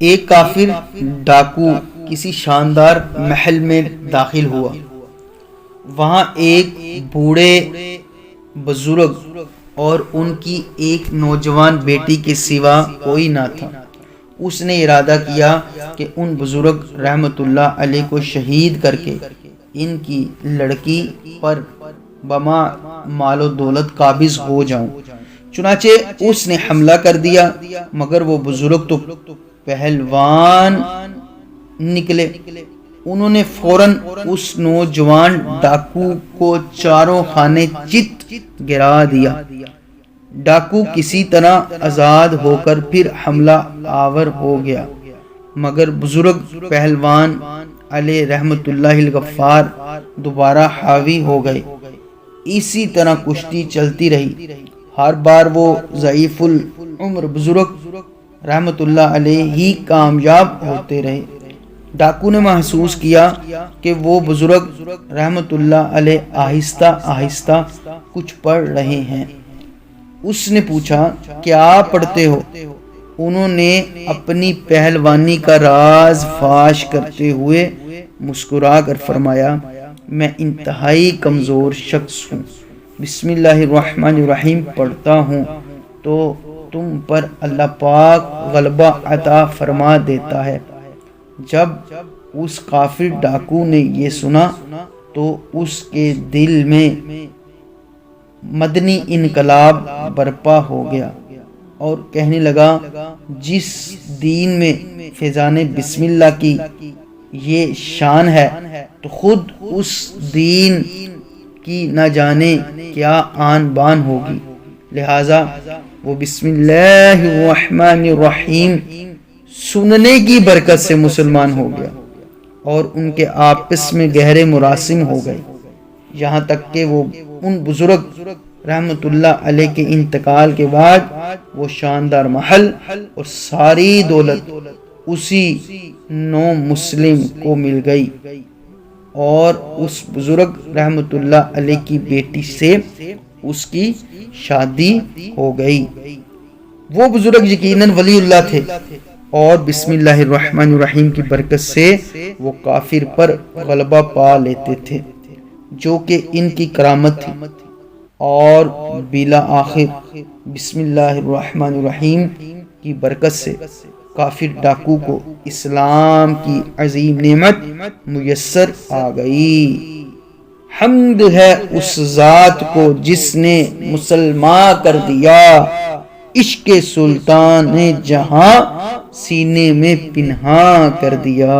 ایک کافر ڈاکو کسی شاندار محل میں داخل ہوا۔ وہاں ایک بوڑھے بزرگ اور ان کی ایک نوجوان بیٹی کے سوا کوئی نہ تھا۔ اس نے ارادہ کیا کہ ان بزرگ رحمت اللہ علیہ کو شہید کر کے ان کی لڑکی پر بما مال و دولت قابض ہو جاؤں۔ چنانچہ اس نے حملہ کر دیا، مگر وہ بزرگ تو پہلوان نکلے۔ انہوں نے فوراً اس نوجوان ڈاکو کو چاروں خانے چت گرا دیا۔ ڈاکو کسی طرح آزاد ہو کر پھر حملہ آور ہو گیا، مگر بزرگ پہلوان علیہ رحمت اللہ الغفار دوبارہ حاوی ہو گئے۔ اسی طرح کشتی چلتی رہی۔ ہر بار وہ ضعیف العمر بزرگ رحمت اللہ علیہ ہی کامیاب ہوتے رہے۔ ڈاکو نے محسوس کیا کہ وہ بزرگ رحمت اللہ علیہ آہستہ آہستہ کچھ پڑھ رہے ہیں۔ اس نے پوچھا، کیا پڑھتے ہو؟ انہوں نے اپنی پہلوانی کا راز فاش کرتے ہوئے مسکرا کر فرمایا، میں انتہائی کمزور شخص ہوں، بسم اللہ الرحمن الرحیم پڑھتا ہوں تو تم پر اللہ پاک غلبہ عطا فرما دیتا ہے۔ جب اس کافر ڈاکو نے یہ سنا تو اس کے دل میں مدنی انقلاب برپا ہو گیا اور کہنے لگا، جس دین میں فیضان بسم اللہ کی یہ شان ہے تو خود اس دین کی نہ جانے کیا آن بان ہوگی۔ لہذا وہ بسم اللہ الرحمن الرحیم سننے کی برکت سے مسلمان ہو گیا اور ان کے آپس میں گہرے مراسم ہو گئے، یہاں تک کہ وہ ان بزرگ رحمت اللہ علیہ کے انتقال کے بعد وہ شاندار محل اور ساری دولت اسی نو مسلم کو مل گئی اور اس بزرگ رحمت اللہ علیہ کی بیٹی سے اس کی شادی ہو گئی۔ وہ بزرگ یقیناً ولی اللہ تھے اور بسم اللہ الرحمن الرحیم کی برکت سے وہ کافر پر غلبہ پا لیتے تھے، جو کہ ان کی کرامت تھی، اور بلا آخر بسم اللہ الرحمن الرحیم کی برکت سے کافر ڈاکو کو اسلام کی عظیم نعمت میسر آ گئی۔ حمد ہے اس ذات کو جس نے مسلمان کر دیا، عشق سلطان جہاں سینے میں پنہاں کر دیا۔